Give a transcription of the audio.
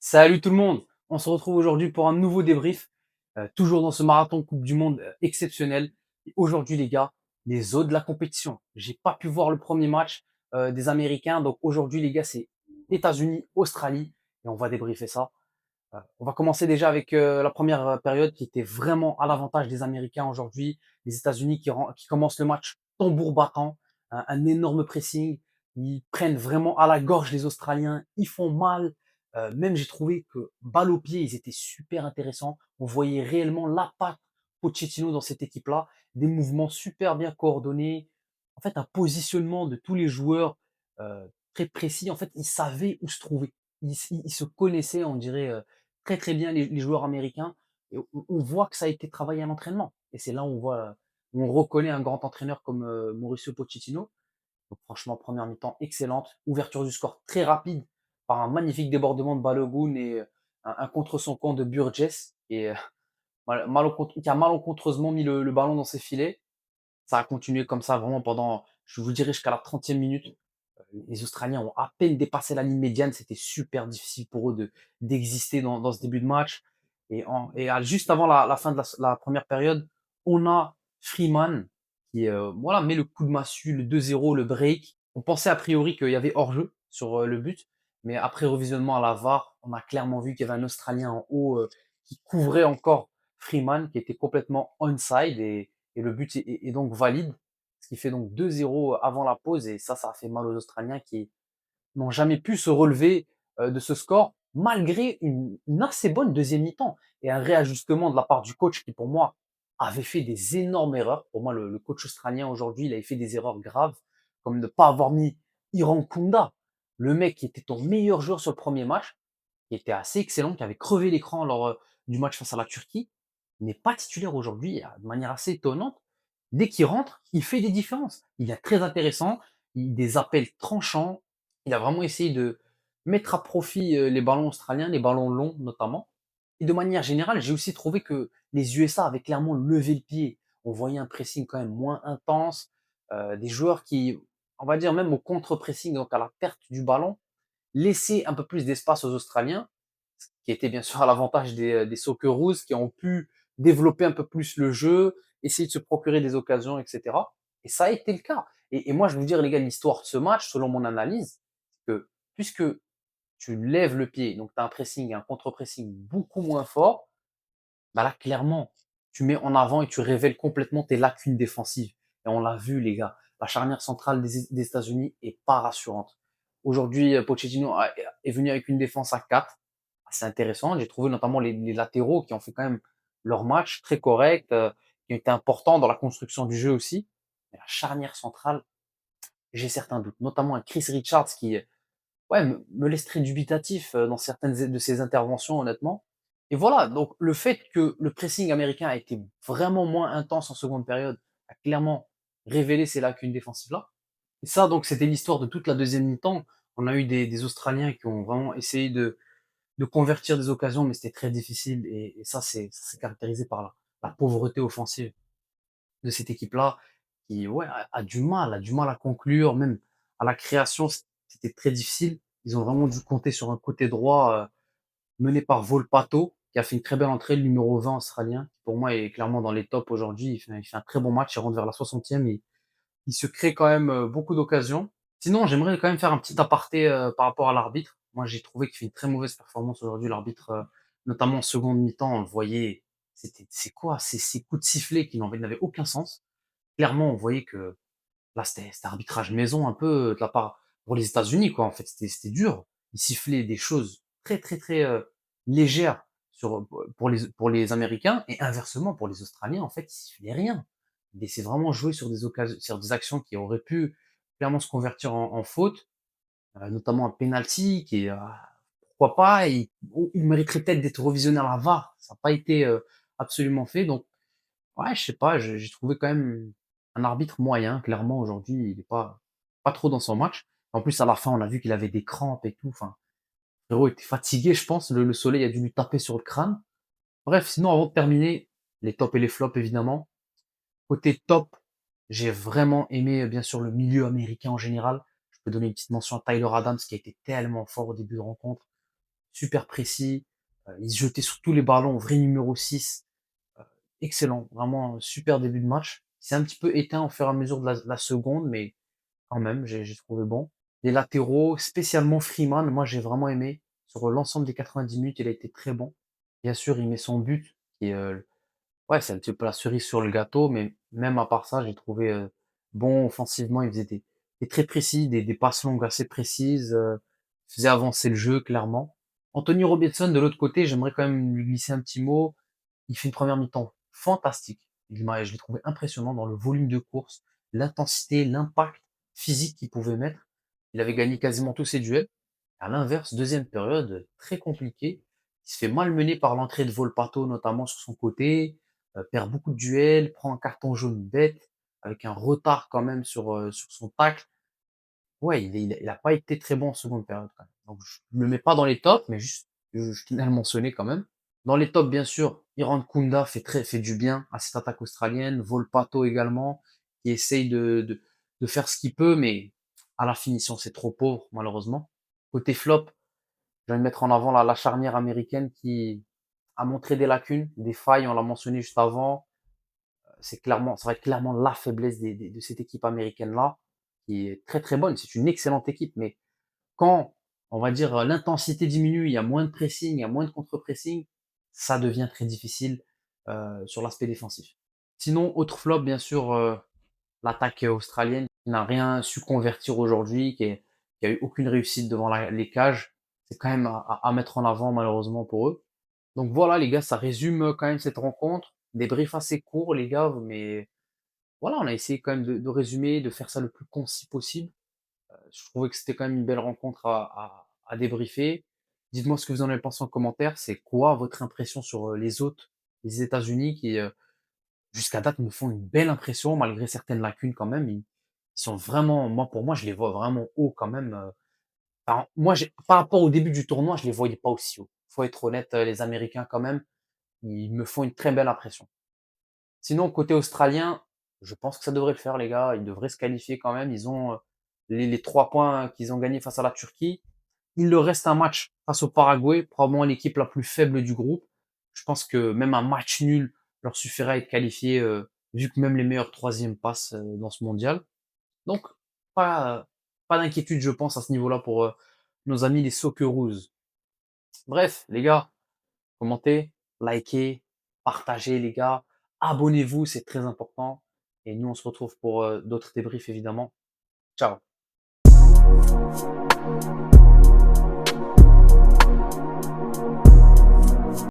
Salut tout le monde, on se retrouve aujourd'hui pour un nouveau débrief, toujours dans ce marathon Coupe du Monde exceptionnel. Et aujourd'hui les gars, les os de la compétition. J'ai pas pu voir le premier match des Américains, donc aujourd'hui les gars c'est États-Unis, Australie et on va débriefer ça. On va commencer déjà avec la première période qui était vraiment à l'avantage des Américains aujourd'hui. Les États-Unis qui commencent le match tambour battant, un énorme pressing. Ils prennent vraiment à la gorge les Australiens. Ils font mal. Même j'ai trouvé que balle au pied, ils étaient super intéressants. On voyait réellement la patte Pochettino dans cette équipe-là. Des mouvements super bien coordonnés. En fait, un positionnement de tous les joueurs très précis. En fait, ils savaient où se trouver. Ils se connaissaient, on dirait, très très bien les joueurs américains. Et on voit que ça a été travaillé à l'entraînement. Et c'est là où où on reconnaît un grand entraîneur comme Mauricio Pochettino. Donc franchement, première mi-temps excellente, ouverture du score très rapide par un magnifique débordement de Balogun et un contre son camp de Burgess et qui a malencontreusement mis le ballon dans ses filets. Ça a continué comme ça vraiment pendant, je vous dirais, jusqu'à la 30e minute. Les Australiens ont à peine dépassé la ligne médiane. C'était super difficile pour eux d'exister dans ce début de match. Juste avant la fin de la première période, on a Freeman qui voilà, met le coup de massue, le 2-0, le break. On pensait a priori qu'il y avait hors-jeu sur le but, mais après revisionnement à la VAR, on a clairement vu qu'il y avait un Australien en haut qui couvrait encore Freeman, qui était complètement onside et le but est donc valide, ce qui fait donc 2-0 avant la pause et ça a fait mal aux Australiens qui n'ont jamais pu se relever de ce score malgré une assez bonne deuxième mi-temps et un réajustement de la part du coach qui pour moi avait fait des énormes erreurs. Pour moi, le coach australien aujourd'hui, il avait fait des erreurs graves, comme ne pas avoir mis Iran Kunda, le mec qui était ton meilleur joueur sur le premier match, qui était assez excellent, qui avait crevé l'écran lors du match face à la Turquie, n'est pas titulaire aujourd'hui de manière assez étonnante. Dès qu'il rentre, il fait des différences. Il est très intéressant, des appels tranchants. Il a vraiment essayé de mettre à profit les ballons australiens, les ballons longs notamment. Et de manière générale, j'ai aussi trouvé que les USA avaient clairement levé le pied. On voyait un pressing quand même moins intense, des joueurs qui, on va dire même au contre-pressing, donc à la perte du ballon, laisser un peu plus d'espace aux Australiens, ce qui était bien sûr à l'avantage des Socceroos qui ont pu développer un peu plus le jeu, essayer de se procurer des occasions, etc. Et ça a été le cas. Et moi, je vais vous dire, les gars, l'histoire de ce match, selon mon analyse, c'est que puisque tu lèves le pied, donc tu as un pressing et un contre-pressing beaucoup moins fort, bah là, clairement, tu mets en avant et tu révèles complètement tes lacunes défensives. Et on l'a vu, les gars, la charnière centrale des États-Unis est pas rassurante. Aujourd'hui, Pochettino est venu avec une défense à 4, assez intéressant. J'ai trouvé notamment les latéraux qui ont fait quand même leur match très correct, qui ont été importants dans la construction du jeu aussi. Mais la charnière centrale, j'ai certains doutes, notamment un Chris Richards qui, ouais, me laisse très dubitatif dans certaines de ses interventions, honnêtement. Et voilà, donc le fait que le pressing américain a été vraiment moins intense en seconde période a clairement révélé ces lacunes défensives-là. Et ça, donc, c'était l'histoire de toute la deuxième mi-temps. On a eu des Australiens qui ont vraiment essayé de convertir des occasions, mais c'était très difficile. Et ça, c'est caractérisé par la pauvreté offensive de cette équipe-là, qui ouais, a du mal à conclure, même à la création, c'était très difficile. Ils ont vraiment dû compter sur un côté droit mené par Volpato, qui a fait une très belle entrée, le numéro 20 australien, qui pour moi est clairement dans les tops aujourd'hui. Il fait un très bon match, il rentre vers la 60e et il se crée quand même beaucoup d'occasions. Sinon, j'aimerais quand même faire un petit aparté par rapport à l'arbitre. Moi, j'ai trouvé qu'il fait une très mauvaise performance aujourd'hui, l'arbitre, notamment en seconde mi-temps. On le voyait, c'est quoi ces coups de sifflet qui n'avaient aucun sens. Clairement, on voyait que là, c'était arbitrage maison un peu de la part pour les États-Unis, quoi. En fait, c'était dur. Ils sifflaient des choses très, très, très légères pour les Américains et inversement pour les Australiens. En fait, ils sifflaient rien. Ils essaient vraiment jouer sur des occasions, sur des actions qui auraient pu clairement se convertir en faute, notamment un penalty qui est, pourquoi pas, il mériterait peut-être d'être revisionné à la VAR. Ça n'a pas été absolument fait. Donc, ouais, je sais pas, j'ai trouvé quand même un arbitre moyen, clairement, aujourd'hui, il est pas trop dans son match. En plus, à la fin, on a vu qu'il avait des crampes et tout. Enfin, le frérot était fatigué, je pense. Le soleil a dû lui taper sur le crâne. Bref, sinon, avant de terminer, les tops et les flops, évidemment. Côté top, j'ai vraiment aimé, bien sûr, le milieu américain en général. Je peux donner une petite mention à Tyler Adams, qui a été tellement fort au début de rencontre. super précis, il se jetait sur tous les ballons, vrai numéro 6. Heu, excellent, vraiment super début de match. Il s'est un petit peu éteint au fur et à mesure de la seconde, mais quand même, j'ai trouvé bon. Les latéraux, spécialement Freeman, moi j'ai vraiment aimé. Sur l'ensemble des 90 minutes, il a été très bon. Bien sûr, il met son but et ouais, c'est un petit peu la cerise sur le gâteau, mais même à part ça, j'ai trouvé, bon offensivement. Il faisait des très précis, des passes longues assez précises, faisait avancer le jeu clairement. Anthony Robinson de l'autre côté, j'aimerais quand même lui glisser un petit mot. Il fait une première mi-temps fantastique. Je l'ai trouvé impressionnant dans le volume de course, l'intensité, l'impact physique qu'il pouvait mettre. Il avait gagné quasiment tous ses duels. À l'inverse, deuxième période, très compliquée. Il se fait malmener par l'entrée de Volpato, notamment sur son côté, perd beaucoup de duels, prend un carton jaune bête, avec un retard quand même sur son tacle. Ouais, il a pas été très bon en seconde période quand même. Donc je le mets pas dans les tops, mais juste, je tenais à le mentionner quand même. Dans les tops, bien sûr, Iran Kunda fait du bien à cette attaque australienne, Volpato également, qui essaye de faire ce qu'il peut, mais à la finition, c'est trop pauvre, malheureusement. Côté flop, j'ai envie de mettre en avant la charnière américaine qui a montré des lacunes, des failles, on l'a mentionné juste avant. Ça va être clairement la faiblesse de cette équipe américaine-là, qui est très très bonne. C'est une excellente équipe, mais quand, on va dire, l'intensité diminue, il y a moins de pressing, il y a moins de contre-pressing, ça devient très difficile sur l'aspect défensif. Sinon, autre flop, bien sûr, l'attaque australienne qui n'a rien su convertir aujourd'hui, qui a eu aucune réussite devant les cages. C'est quand même à mettre en avant malheureusement pour eux. Donc voilà les gars, ça résume quand même cette rencontre. Des briefs assez courts les gars, mais voilà, on a essayé quand même de résumer, de faire ça le plus concis possible. Je trouvais que c'était quand même une belle rencontre à débriefer. Dites-moi ce que vous en avez pensé en commentaire. C'est quoi votre impression sur les autres, les États-Unis qui, jusqu'à date, me font une belle impression malgré certaines lacunes quand même. Ils sont vraiment, moi pour moi, je les vois vraiment haut quand même. Enfin, moi, par rapport au début du tournoi, je les voyais pas aussi haut. Faut être honnête, les Américains quand même, ils me font une très belle impression. Sinon, côté australien, je pense que ça devrait le faire, les gars. Ils devraient se qualifier quand même. Ils ont les 3 points qu'ils ont gagnés face à la Turquie. Il leur reste un match face au Paraguay, probablement l'équipe la plus faible du groupe. Je pense que même un match nul leur suffirait à être qualifié, vu que même les meilleurs troisièmes passent dans ce mondial. Donc, pas d'inquiétude, je pense, à ce niveau-là pour nos amis les Socceroos. Bref, les gars, commentez, likez, partagez, les gars. Abonnez-vous, c'est très important. Et nous, on se retrouve pour d'autres débriefs, évidemment. Ciao.